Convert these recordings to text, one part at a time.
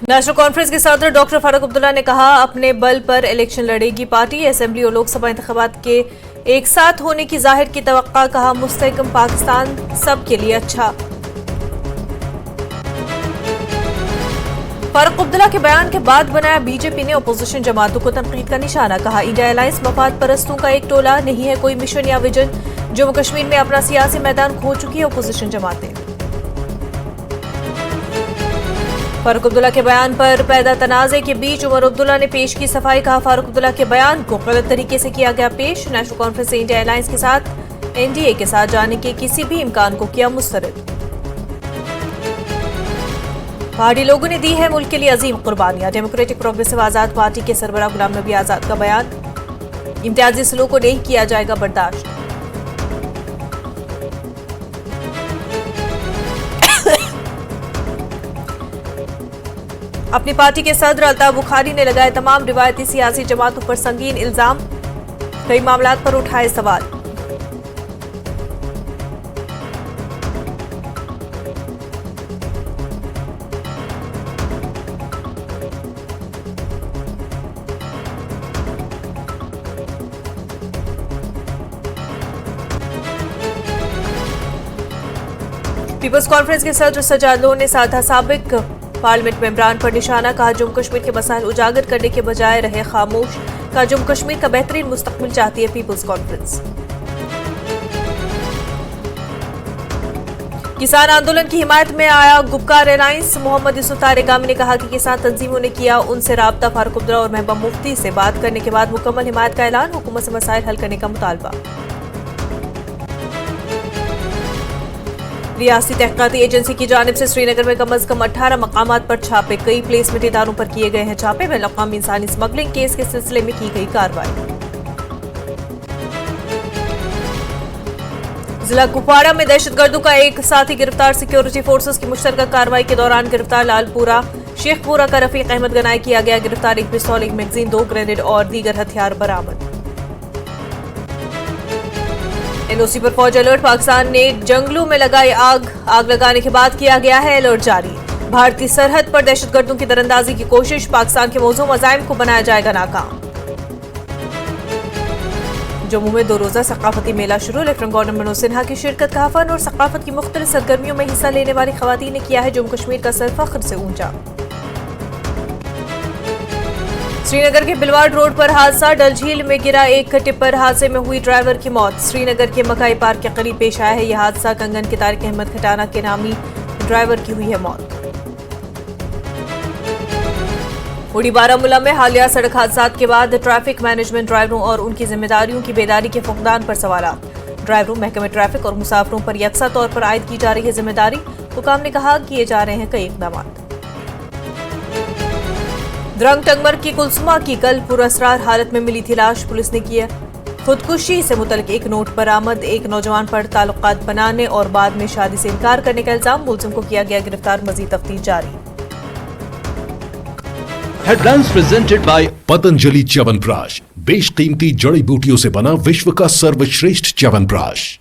National conference के सदर doctor Farooq Abdullah ने कहा, अपने बल पर इलेक्शन लड़ेगी पार्टी। असेंबली और लोकसभा इंतखाबात के एक साथ होने की जाहिर की तवक्का। कहा, मुस्तहकम पाकिस्तान सबके लिए अच्छा। फारूक अब्दुल्ला के बयान के बाद बनाया बीजेपी ने अपोजिशन जमातों को तनकीद का निशाना। कहा, इंडिया अलायंस मफाद परस्तों का एक टोला नहीं है, कोई मिशन या विजन। जम्मू कश्मीर में अपना सियासी मैदान खो चुकी है अपोजिशन जमातें। फारूक अब्दुल्ला के बयान पर पैदा तनाजे के बीच उमर अब्दुल्ला ने पेश की सफाई। कहा, फारूक अब्दुल्ला के बयान को गलत तरीके से किया गया पेश। नेशनल कॉन्फ्रेंस से इंडिया अलायंस के साथ एनडीए के साथ जाने के किसी भी इम्कान को किया मुस्तरद। पहाड़ी लोगों ने दी है मुल्क के लिए अजीम कुर्बानियां। डेमोक्रेटिक प्रोग्रेसिव आजाद पार्टी के सरबराह गुलाम नबी आजाद का बयान, इम्तियाजी सलूक को नहीं किया जाएगा बर्दाश्त। अपनी पार्टी के सदर अल्ताफ बुखारी ने लगाए तमाम रिवायती सियासी जमातों पर संगीन इल्जाम। कई मामलात पर उठाए सवाल। पीपल्स कॉन्फ्रेंस के सदर सजाद लोन ने साधा साबिक पार्लियामेंट मेंबरान पर निशाना। कहा, जम्मू कश्मीर के मसाइल उजागर करने के बजाय रहे खामोश। कहा, जम्मू कश्मीर का बेहतरीन मुस्तकबिल चाहती है पीपल्स कॉन्फ्रेंस। किसान आंदोलन की हिमायत में आया गुपकार अलायंस। मोहम्मद यूसुफ तारेगामी ने कहा कि किसान तंजीमों ने किया उनसे राब्ता। फारूक अब्दुल्ला और महबूबा मुफ्ती से बात करने के बाद मुकम्मल हिमायत का ऐलान। हुकूमत से मसाइल हल करने का मुतालबा। रियासती तहकीकाती एजेंसी की जानिब से श्रीनगर में कम अज कम 18 मकामात पर छापे। कई प्लेसमेंट इदारों पर किए गए हैं छापे। बैनुल अक़वामी इंसानी स्मगलिंग केस के सिलसिले में की गई कार्रवाई। जिला कुपवाड़ा में दहशतगर्दों का एक साथी गिरफ्तार। सिक्योरिटी फोर्सेस की मुश्तरका कार्रवाई के दौरान गिरफ्तार लालपुरा शेखपुरा का रफीक अहमद गनाई किया गया गिरफ्तार। एक पिस्तौल, एक मैगजीन, 2 ग्रेनेड और दीगर हथियार बरामद। एनओसी पर फौज अलर्ट। पाकिस्तान ने जंगलों में लगाई आग लगाने के बाद किया गया है अलर्ट जारी। भारतीय सरहद पर दहशतगर्दों की दरअंदाजी की कोशिश। पाकिस्तान के मौजूद अज़ाइम को बनाया जाएगा नाकाम। जम्मू में 2 रोजा सकाफती मेला शुरू। लेफ्टिनेंट गवर्नर मनोज सिन्हा की शिरकत। कहा, फन और सकाफत की मुख्तलिफ सरगर्मियों में हिस्सा लेने वाली खवातीन ने किया है जम्मू कश्मीर का सर फख्र से ऊंचा। श्रीनगर के बिलवाड़ रोड पर हादसा। डल झील में गिरा एक टिप्पर। हादसे में हुई ड्राइवर की मौत। श्रीनगर के मकाई पार्क के करीब पेश आया है यह हादसा। कंगन के तारिक अहमद खटाना के नामी ड्राइवर की हुई है मौत। उड़ी बारामूला में हालिया सड़क हादसात के बाद ट्रैफिक मैनेजमेंट ड्राइवरों और उनकी जिम्मेदारियों की बेदारी के फुकदान पर सवालात। ड्राइवरों, महकमे ट्रैफिक और मुसाफिरों पर यकसा तौर पर आयद की जा रही है जिम्मेदारी। हुकाम ने कहा, किए जा रहे हैं कई इकदाम। द्रंग टंगमर की कुलसुमा की कल पुरअसरार हालत में मिली थी लाश। पुलिस ने किया खुदकुशी से मुतल्लिक एक नोट बरामद। एक नौजवान पर ताल्लुकात बनाने और बाद में शादी से इनकार करने का इल्जाम। मुलजिम को किया गया गिरफ्तार। मजीद तफ्तीश जारी। Headlines presented by Patanjali chyawanprash. बेशकीमती जड़ी बूटियों से बना विश्व का सर्वश्रेष्ठ च्यवनप्राश।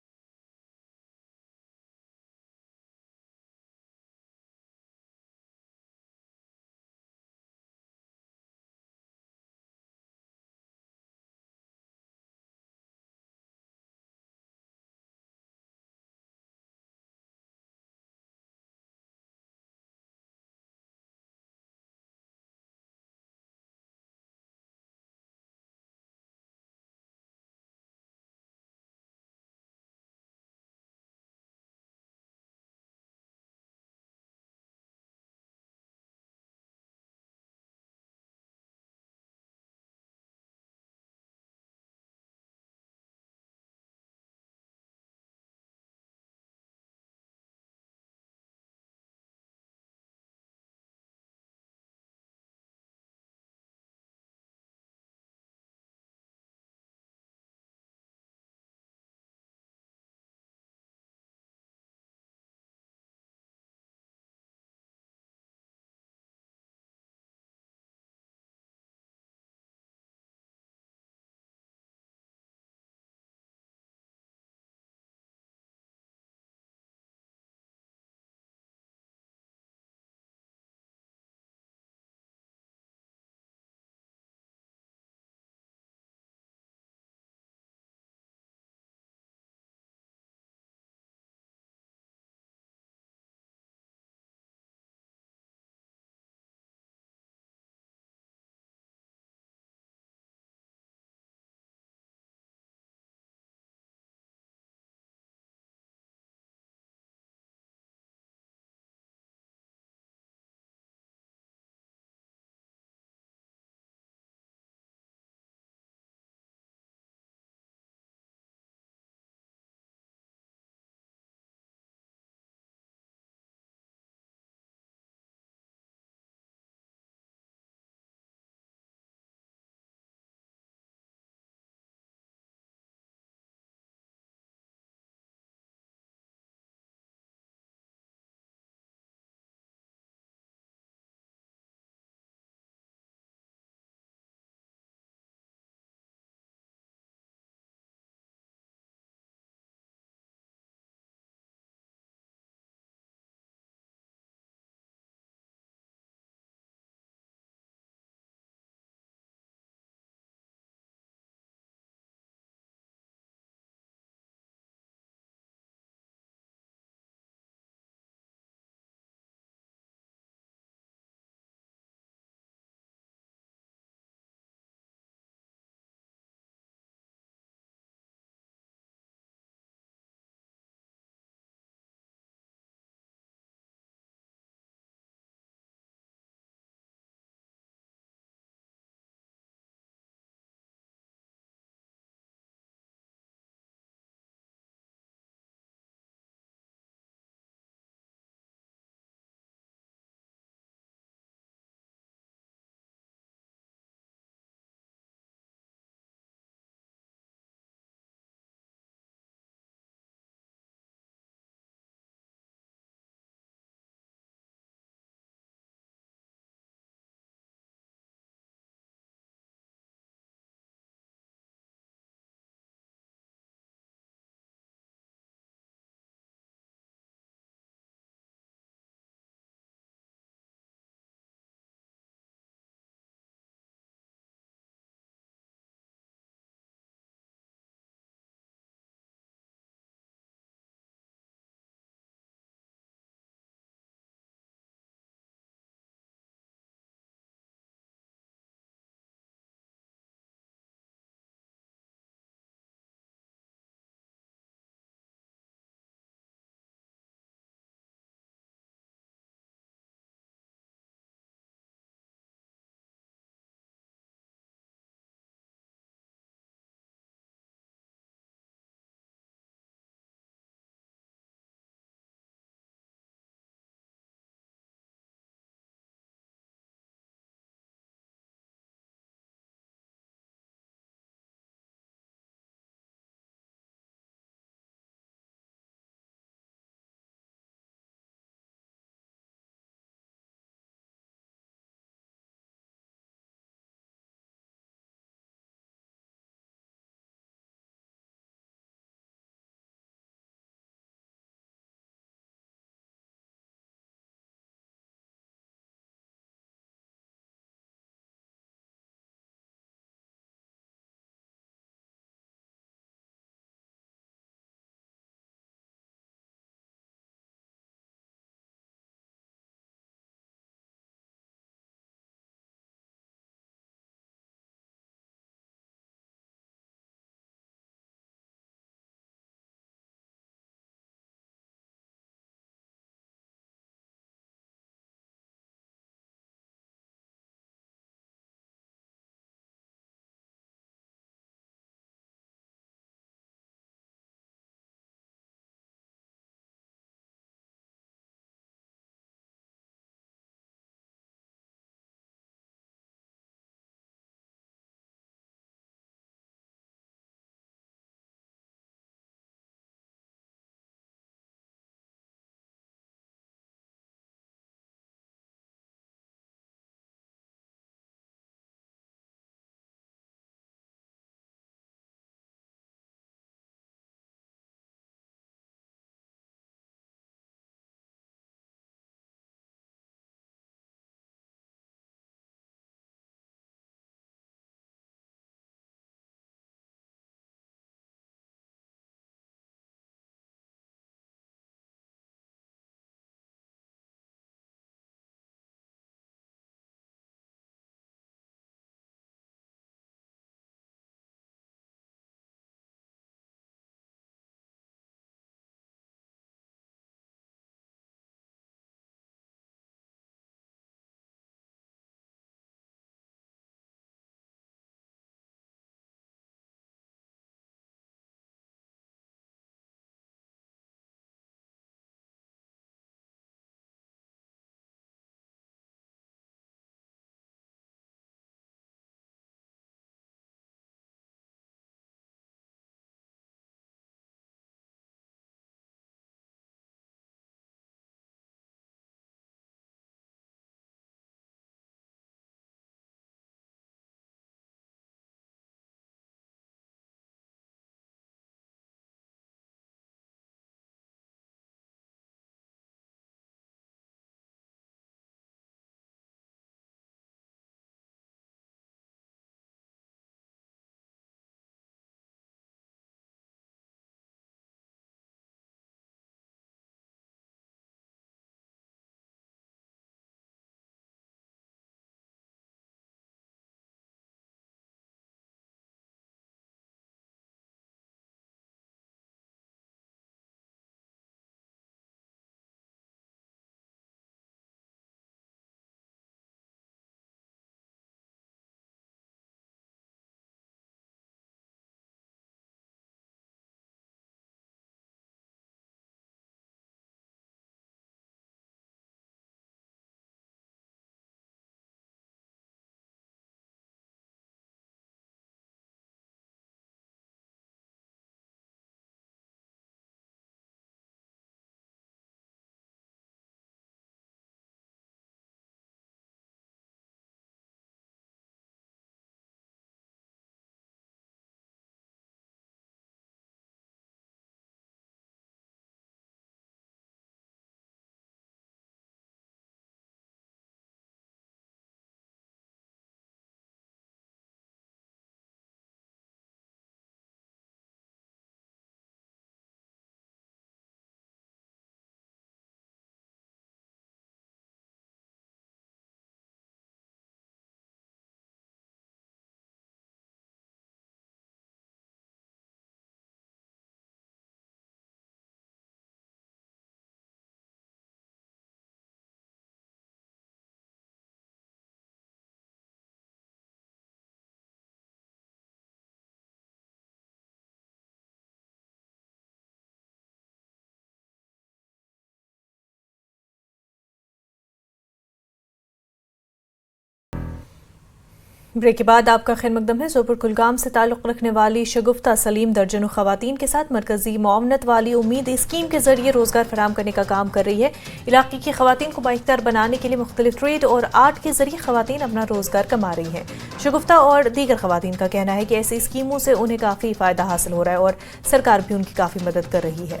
ब्रेक के बाद आपका खैर मकदम है। जोपुर कुलगाम से ताल्लुक़ रखने वाली शगुफ्ता सलीम दर्जनों खवातीन के साथ मरकजी मुआवनत वाली उम्मीद स्कीम के जरिए रोजगार फराहम करने का काम कर रही है। इलाके की खवातीन को बाइख्तियार बनाने के लिए मुख्तलिफ ट्रेड और आर्ट के जरिए खवातीन अपना रोजगार कमा रही हैं। शगुफ्ता और दीगर खवातीन का कहना है कि ऐसी स्कीमों से उन्हें काफ़ी फ़ायदा हासिल हो रहा है और सरकार भी उनकी काफ़ी मदद कर रही है।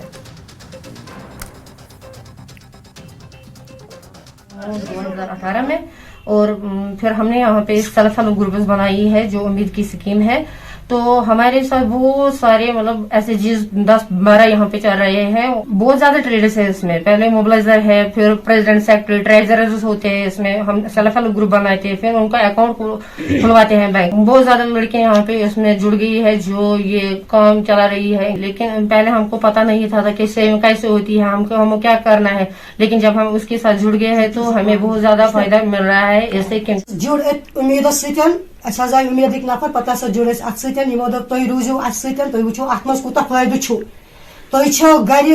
2018 में और फिर हमने यहाँ पे सेल्फ हेल्प ग्रुप्स बनाई है जो उम्मीद की स्कीम है। तो हमारे साथ बहुत सारे मतलब ऐसे चीज 10-12 यहाँ पे चल रहे हैं। बहुत ज्यादा ट्रेडर्स है इसमें। पहले मोबिलाइजर है, फिर प्रेसिडेंट सेक्रेटरी ट्रेजरर्स होते हैं। इसमें हम सेल्फ हेल्प ग्रुप बनाते हैं, फिर उनका अकाउंट खुलवाते हैं बैंक। बहुत ज्यादा लड़के यहाँ पे इसमें जुड़ गई है जो ये काम चला रही है। लेकिन पहले हमको पता नहीं था कैसे होती है, हमें क्या करना है। लेकिन जब हम उसके साथ जुड़ गए हैं तो हमें बहुत ज्यादा फायदा मिल रहा है। इससे जुड़ उम्मीद आई उम्मीद नफर पता जुड़ अत सो दोप तुम रूजो अत वो अत मज कूत फायदे तुम गर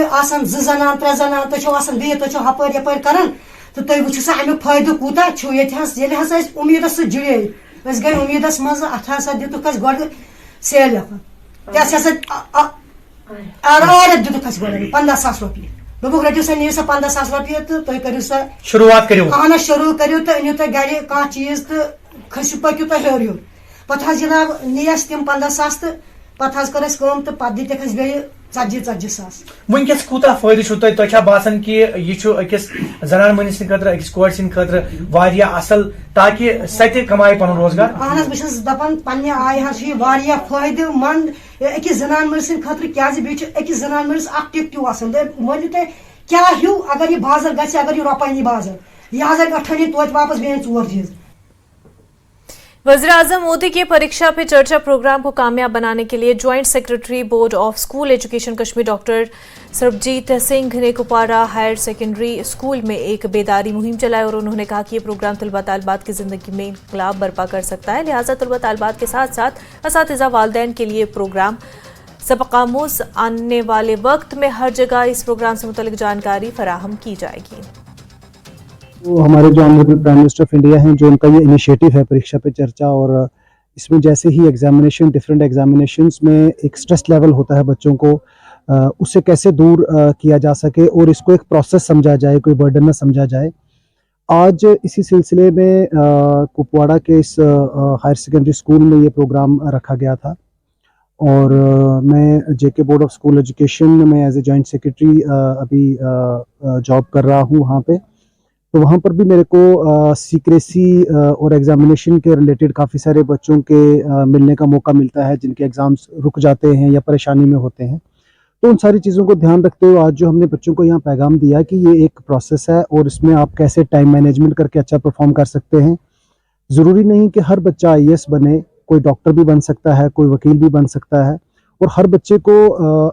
2 जनान 3 जनान तुम हपर यपर कर तो तुम वो सा अमुक फायदे कूत ये हसा उम्मीद जुड़े गई उम्मीद मज अत हसा दितुक गो सेल आरत दितुक गो 15,000 रुपये दोपुक रटो सा नीव सा 15,000 रुपये तो तुम करो सा शुरुआत करो शुरू करो तो अनु तुम गर कह चीज तो खसु पकु तो हेर पे जनाब नीस तम 15,000 तो पे कर तो पे दिख गई 40,000 वनकस कूता फायदे तुम बासान कि यह अकिस जनान मनिस अकिस कोर खतर असल ताकि सह कमाए पन रोजगार। अहन बस दपान पन्ने आय फायदे मंद अकिस जनान मनिस खतर क्या अकिस जनान मनिस टिप वन तुम क्या हूँ अगर यह बाजर ग अगर यह रुपये नी बाजर यह अठनी तोत वापस बेन 4 चीज। वज़ीर-ए-आज़म मोदी के परीक्षा पे चर्चा प्रोग्राम को कामयाब बनाने के लिए joint secretary board of school education Kashmir doctor Sarabjit Singh ने कुपवाड़ा हायर सेकेंडरी स्कूल में एक बेदारी मुहिम चलाई और उन्होंने कहा कि ये प्रोग्राम तलबा तालिबात की जिंदगी में इंकलाब बर्पा कर सकता है। लिहाजा तलबा तालिबात के साथ साथ असातिज़ा वालिदैन के लिए प्रोग्राम सबक़ामूज़ आने वाले वक्त में हर जगह इस प्रोग्राम से मुतल्लिक जानकारी फराहम की जाएगी। तो हमारे जो honourable prime minister of India हैं, जो उनका ये इनिशिएटिव है परीक्षा पे चर्चा, और इसमें जैसे ही एग्जामिनेशन डिफरेंट एग्जामिनेशंस में एक स्ट्रेस लेवल होता है बच्चों को, उससे कैसे दूर किया जा सके और इसको एक प्रोसेस समझा जाए, कोई बर्डन न समझा जाए। आज इसी सिलसिले में कुपवाड़ा के इस हायर सेकेंडरी स्कूल में ये प्रोग्राम रखा गया था और मैं जेके बोर्ड ऑफ स्कूल एजुकेशन में एज ए जॉइंट सेक्रेटरी अभी जॉब कर रहा हूँ वहाँ पे। तो वहाँ पर भी मेरे को सीक्रेसी और एग्जामिनेशन के रिलेटेड काफ़ी सारे बच्चों के मिलने का मौका मिलता है जिनके एग्ज़ाम्स रुक जाते हैं या परेशानी में होते हैं। तो उन सारी चीज़ों को ध्यान रखते हुए आज जो हमने बच्चों को यहाँ पैगाम दिया कि ये एक प्रोसेस है और इसमें आप कैसे टाइम मैनेजमेंट करके अच्छा परफॉर्म कर सकते हैं। ज़रूरी नहीं कि हर बच्चा IAS बने, कोई डॉक्टर भी बन सकता है, कोई वकील भी बन सकता है, और हर बच्चे को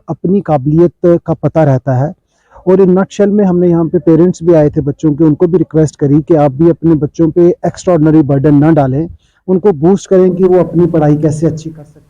अपनी काबिलियत का पता रहता है। और इन नटशेल में हमने यहाँ पे पेरेंट्स भी आए थे बच्चों के, उनको भी रिक्वेस्ट करी कि आप भी अपने बच्चों पे एक्स्ट्राऑर्डिनरी बर्डन ना डालें, उनको बूस्ट करें कि वो अपनी पढ़ाई कैसे अच्छी कर सकें।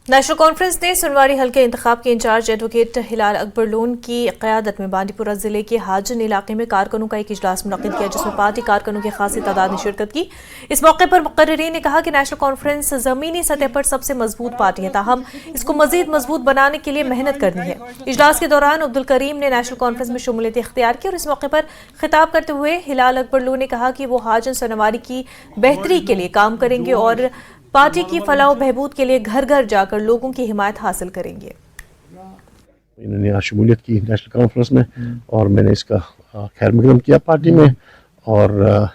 नेशनल कॉन्फ्रेंस ने सुनवारी हल्के इंतखाब के इंचार्ज एडवोकेट हिलाल अकबर लोन की क़यादत में बांडीपुरा जिले के हाजन इलाके में कारकुनों का एक इजलास मुनक्किद किया जिसमें पार्टी कारकुनों की खासी तादाद ने शिरकत की। इस मौके पर मुक़र्रिरीन ने कहा कि नेशनल कॉन्फ्रेंस ज़मीनी सतह पर सबसे मजबूत पार्टी है, ताहम इसको मजीद मजबूत बनाने के लिए मेहनत करनी है। इजलास के दौरान अब्दुल करीम ने नेशनल कॉन्फ्रेंस में शमूलियत इख्तियार की और इस मौके पर खिताब करते हुए हिलाल अकबर लोन ने कहा कि वो हाजन सुनवारी की बेहतरी के लिए काम करेंगे और पार्टी की फलाह व बहबूद के लिए घर घर जाकर लोगों की हिमायत हासिल करेंगे। इन्होंने आज शमूलियत की नेशनल कॉन्फ्रेंस में और मैंने इसका खैर मकदम किया पार्टी में, और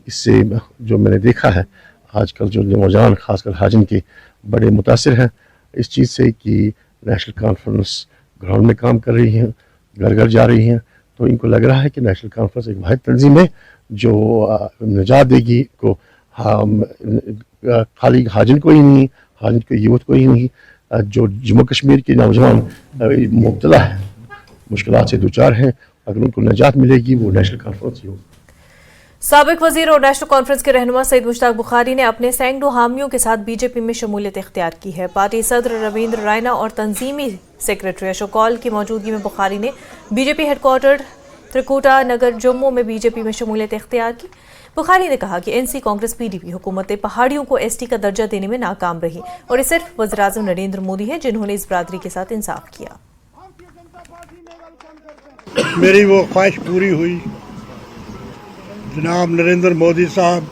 इससे जो मैंने देखा है आजकल जो नौजवान खासकर हाजिन के बड़े मुतासिर हैं इस चीज़ से कि नेशनल कॉन्फ्रेंस ग्राउंड में काम कर रही हैं, घर घर जा रही हैं। तो इनको लग रहा है कि नेशनल कॉन्फ्रेंस एक वाहिद तंजीम है जो निजात देगी को, खाली हाजिन को ही नहीं, हाजिन को यूथ को ही नहीं, जो जम्मू कश्मीर के नौजवान मुब्तला है मुश्किलात से दूचार हैं, अगर उनको निजात मिलेगी वो नेशनल कॉन्फ्रेंस ही होगी। साबिक वजीर और नेशनल कॉन्फ्रेंस के रहनुमा सईद मुश्ताक बुखारी ने अपने सैकड़ों हामियों के साथ बीजेपी में शमूलियत इख्तियार की है। पार्टी सदर रविंद्र रायना और तंजीमी सेक्रेटरी अशोक कौल की मौजूदगी में बुखारी ने बीजेपी हेडक्वार्टर त्रिकुटा नगर जम्मू में बीजेपी में शमूलियत इख्तियार की। बुखारी ने कहा कि एनसी कांग्रेस पीडीपी हुकूमतें पहाड़ियों को एसटी का दर्जा देने में नाकाम रही और ये सिर्फ वज़ीर-ए-आज़म नरेंद्र मोदी हैं जिन्होंने इस बरादरी के साथ इंसाफ किया। मेरी वो ख्वाहिश पूरी हुई। जनाब नरेंद्र मोदी साहब,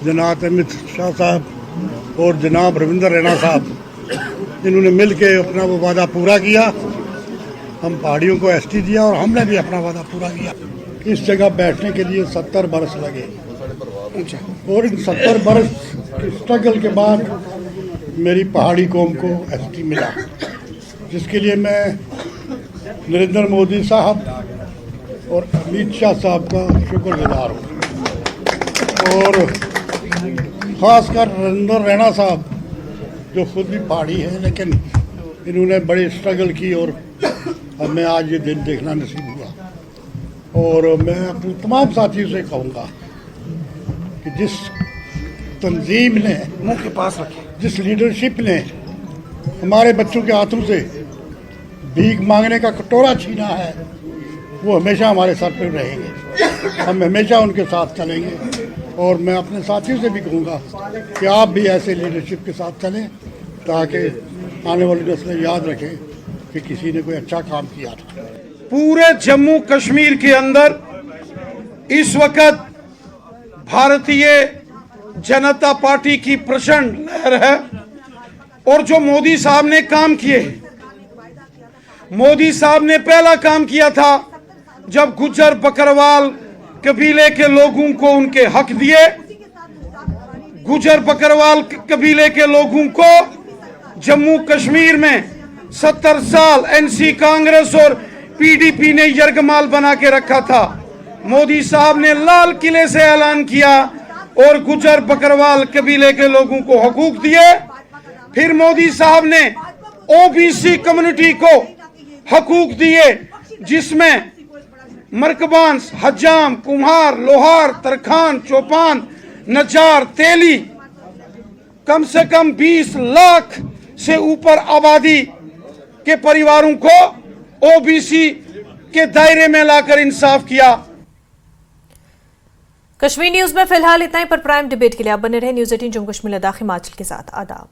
जनाब अमित शाह साहब और जनाब रविंद्र रैना साहब, इन्होंने मिल के अपना वो वादा पूरा किया। हम पहाड़ियों को एसटी दिया और हमने भी अपना वादा पूरा किया। इस जगह बैठने के लिए 70 बरस लगे और इन 70 बरस की स्ट्रगल के बाद मेरी पहाड़ी कौम को एसटी मिला, जिसके लिए मैं नरेंद्र मोदी साहब और अमित शाह साहब का शुक्रगुजार हूँ और ख़ासकर रविंद्र रैना साहब जो खुद भी पहाड़ी है, लेकिन इन्होंने बड़ी स्ट्रगल की और हमें आज ये दिन देखना नसीब हुआ। और मैं अपने तमाम साथियों से कहूँगा कि जिस तंजीम ने मुंह के पास रखे, जिस लीडरशिप ने हमारे बच्चों के हाथों से भीख मांगने का कटोरा छीना है, वो हमेशा हमारे सर पर रहेंगे। हम हमेशा उनके साथ चलेंगे और मैं अपने साथियों से भी कहूँगा कि आप भी ऐसे लीडरशिप के साथ चलें ताकि आने वाली नस्लें याद रखें कि किसी ने कोई अच्छा काम किया था। पूरे जम्मू कश्मीर के अंदर इस वक्त भारतीय जनता पार्टी की प्रचंड लहर है और जो मोदी साहब ने काम किए, मोदी साहब ने पहला काम किया था जब गुज्जर बकरवाल कबीले के लोगों को उनके हक दिए। गुज्जर बकरवाल कबीले के लोगों को जम्मू कश्मीर में 70 साल एनसी कांग्रेस और पीडीपी ने यरगमाल बना के रखा था। मोदी साहब ने लाल किले से ऐलान किया और गुज्जर बकरवाल कबीले के लोगों को हकूक दिए। फिर मोदी साहब ने ओबीसी कम्युनिटी को हकूक दिए, जिसमें मरकबान, हज्जाम, कुम्हार, लोहार, तरखान, चौपान, नजार, तेली, कम से कम 20 लाख से ऊपर आबादी के परिवारों को ओबीसी के दायरे में लाकर इंसाफ किया। कश्मीर न्यूज में फिलहाल इतना ही, पर प्राइम डिबेट के लिए आप बने रहे न्यूज 18 जम्मू कश्मीर लद्दाख हिमाचल के साथ। आदाब।